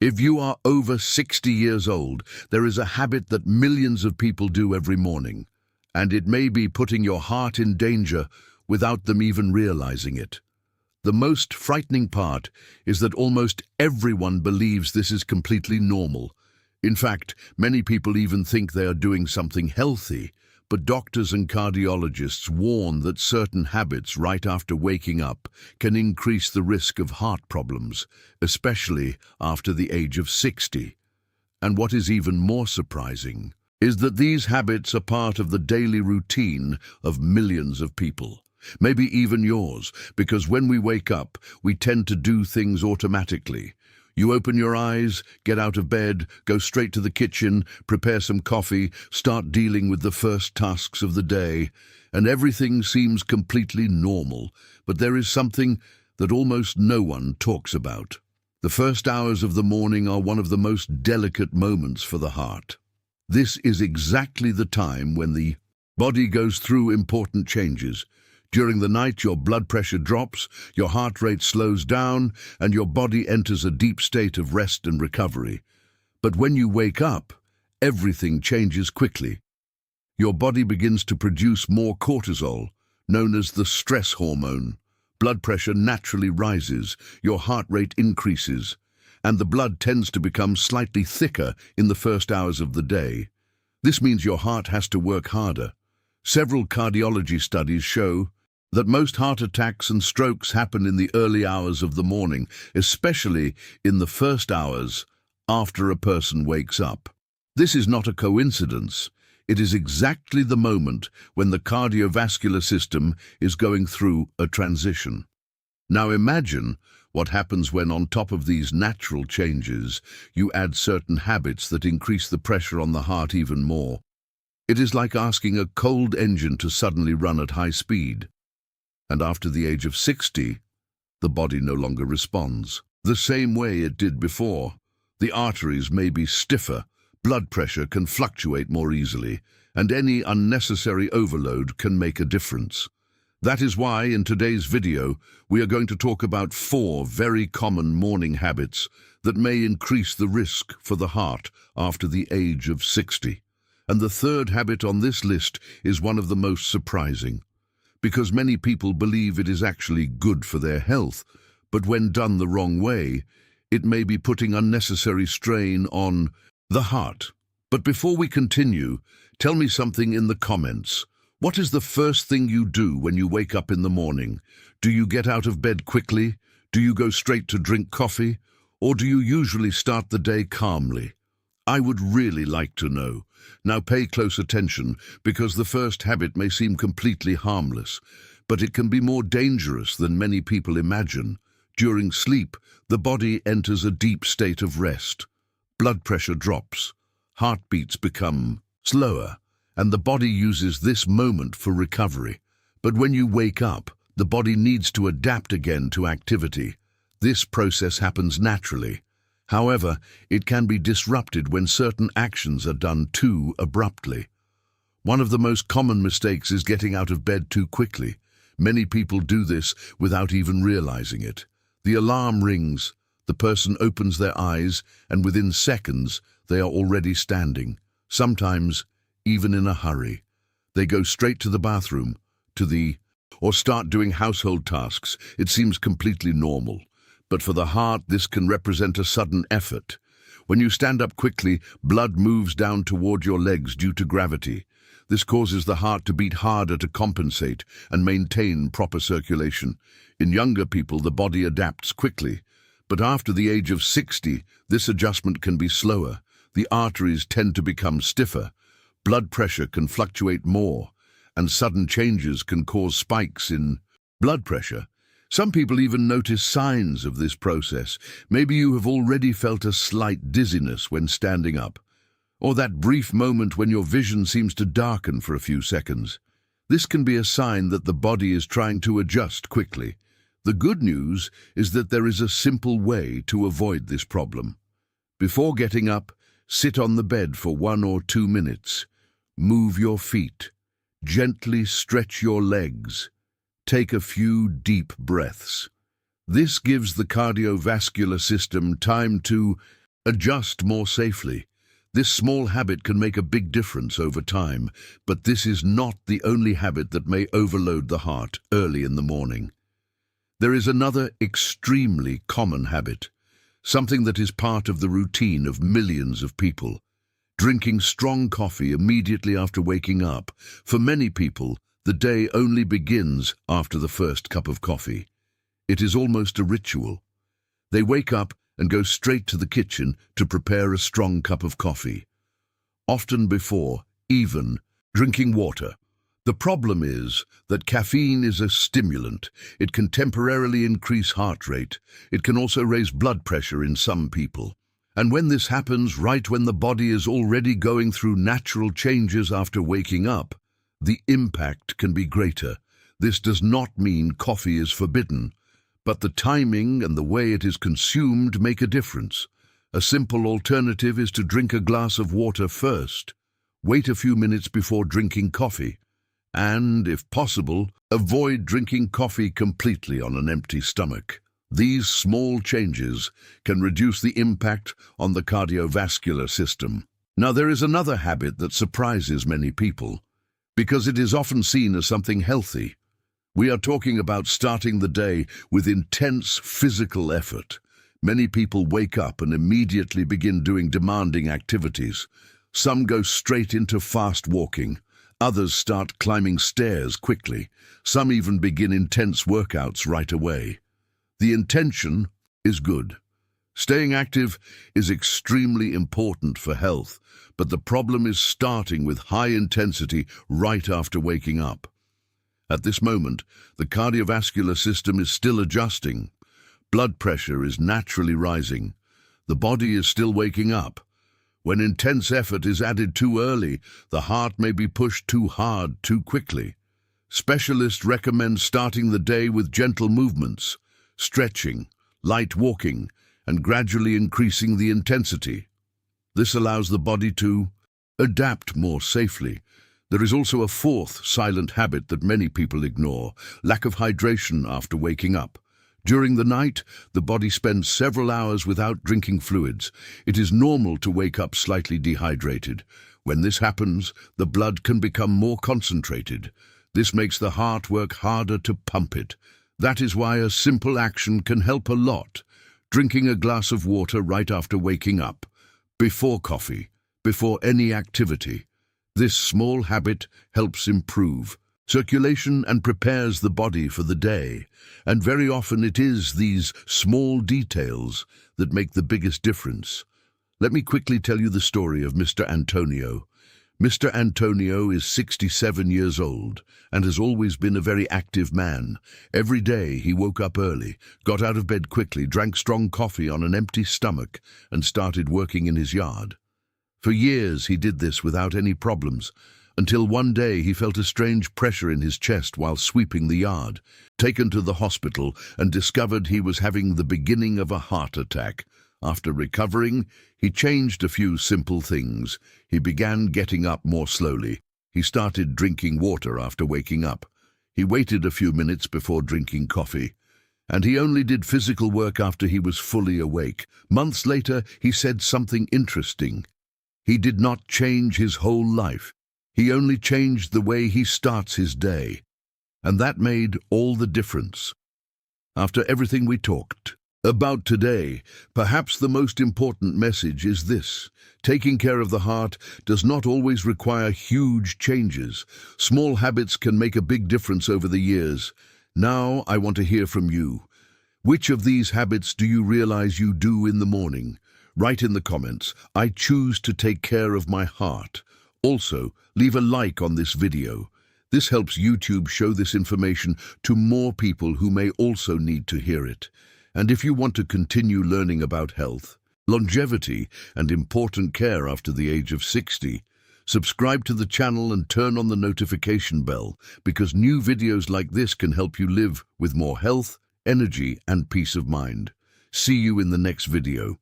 If you are over 60 years old, there is a habit that millions of people do every morning, and it may be putting your heart in danger without them even realizing it. The most frightening part is that almost everyone believes this is completely normal. In fact, many people even think they are doing something healthy, but doctors and cardiologists warn that certain habits right after waking up can increase the risk of heart problems, especially after the age of 60. And what is even more surprising is that these habits are part of the daily routine of millions of people. Maybe even yours, because when we wake up, we tend to do things automatically. You open your eyes, get out of bed, go straight to the kitchen, prepare some coffee, start dealing with the first tasks of the day, and everything seems completely normal. But there is something that almost no one talks about. The first hours of the morning are one of the most delicate moments for the heart. This is exactly the time when the body goes through important changes. During the night, your blood pressure drops, your heart rate slows down, and your body enters a deep state of rest and recovery. But when you wake up, everything changes quickly. Your body begins to produce more cortisol, known as the stress hormone. Blood pressure naturally rises, your heart rate increases, and the blood tends to become slightly thicker in the first hours of the day. This means your heart has to work harder. Several cardiology studies show that most heart attacks and strokes happen in the early hours of the morning, especially in the first hours after a person wakes up. This is not a coincidence. It is exactly the moment when the cardiovascular system is going through a transition. Now imagine what happens when, on top of these natural changes, you add certain habits that increase the pressure on the heart even more. It is like asking a cold engine to suddenly run at high speed. And after the age of 60, the body no longer responds the same way it did before. The arteries may be stiffer, blood pressure can fluctuate more easily, and any unnecessary overload can make a difference. That is why, in today's video, we are going to talk about 4 very common morning habits that may increase the risk for the heart after the age of 60. And the third habit on this list is one of the most surprising, because many people believe it is actually good for their health, but when done the wrong way, it may be putting unnecessary strain on the heart. But before we continue, tell me something in the comments. What is the first thing you do when you wake up in the morning? Do you get out of bed quickly? Do you go straight to drink coffee? Or do you usually start the day calmly? I would really like to know. Now pay close attention, because the first habit may seem completely harmless, but it can be more dangerous than many people imagine. During sleep, the body enters a deep state of rest. Blood pressure drops, heartbeats become slower, and the body uses this moment for recovery. But when you wake up, the body needs to adapt again to activity. This process happens naturally. However, it can be disrupted when certain actions are done too abruptly. One of the most common mistakes is getting out of bed too quickly. Many people do this without even realizing it. The alarm rings, the person opens their eyes, and within seconds, they are already standing, sometimes even in a hurry. They go straight to the bathroom, or start doing household tasks. It seems completely normal. But for the heart, this can represent a sudden effort. When you stand up quickly, blood moves down toward your legs due to gravity. This causes the heart to beat harder to compensate and maintain proper circulation. In younger people, the body adapts quickly. But after the age of 60, this adjustment can be slower. The arteries tend to become stiffer. Blood pressure can fluctuate more, and sudden changes can cause spikes in blood pressure. Some people even notice signs of this process. Maybe you have already felt a slight dizziness when standing up, or that brief moment when your vision seems to darken for a few seconds. This can be a sign that the body is trying to adjust quickly. The good news is that there is a simple way to avoid this problem. Before getting up, sit on the bed for 1 or 2 minutes. Move your feet. Gently stretch your legs. Take a few deep breaths. This gives the cardiovascular system time to Adjust more safely. This small habit can make a big difference over time, but this is not the only habit that may overload the heart early in the morning. There is another extremely common habit, something that is part of the routine of millions of people: drinking strong coffee immediately after waking up. For many people, the day only begins after the first cup of coffee. It is almost a ritual. They wake up and go straight to the kitchen to prepare a strong cup of coffee, often before even drinking water. The problem is that caffeine is a stimulant. It can temporarily increase heart rate. It can also raise blood pressure in some people. And when this happens right when the body is already going through natural changes after waking up, the impact can be greater. This does not mean coffee is forbidden, but the timing and the way it is consumed make a difference. A simple alternative is to drink a glass of water first. Wait a few minutes before drinking coffee. And, if possible, avoid drinking coffee completely on an empty stomach. These small changes can reduce the impact on the cardiovascular system. Now, there is another habit that surprises many people, because it is often seen as something healthy. We are talking about starting the day with intense physical effort. Many people wake up and immediately begin doing demanding activities. Some go straight into fast walking. Others start climbing stairs quickly. Some even begin intense workouts right away. The intention is good. Staying active is extremely important for health, but the problem is starting with high intensity right after waking up. At this moment, the cardiovascular system is still adjusting. Blood pressure is naturally rising. The body is still waking up. When intense effort is added too early, the heart may be pushed too hard too quickly. Specialists recommend starting the day with gentle movements, stretching, light walking, and gradually increasing the intensity. This allows the body to adapt more safely. There is also a fourth silent habit that many people ignore: lack of hydration after waking up. During the night, the body spends several hours without drinking fluids. It is normal to wake up slightly dehydrated. When this happens, the blood can become more concentrated. This makes the heart work harder to pump it. That is why a simple action can help a lot: drinking a glass of water right after waking up, before coffee, before any activity. This small habit helps improve circulation and prepares the body for the day. And very often it is these small details that make the biggest difference. Let me quickly tell you the story of Mr. Antonio. Mr. Antonio is 67 years old and has always been a very active man. Every day he woke up early, got out of bed quickly, drank strong coffee on an empty stomach, and started working in his yard. For years he did this without any problems, until one day he felt a strange pressure in his chest while sweeping the yard. Taken to the hospital and discovered he was having the beginning of a heart attack. After recovering, he changed a few simple things. He began getting up more slowly. He started drinking water after waking up. He waited a few minutes before drinking coffee. And he only did physical work after he was fully awake. Months later, he said something interesting. He did not change his whole life. He only changed the way he starts his day. And that made all the difference. After everything we talked about today, perhaps the most important message is this: taking care of the heart does not always require huge changes. Small habits can make a big difference over the years. Now I want to hear from you. Which of these habits do you realize you do in the morning? Write in the comments, "I choose to take care of my heart." Also, leave a like on this video. This helps YouTube show this information to more people who may also need to hear it. And if you want to continue learning about health, longevity, and important care after the age of 60, subscribe to the channel and turn on the notification bell, because new videos like this can help you live with more health, energy, and peace of mind. See you in the next video.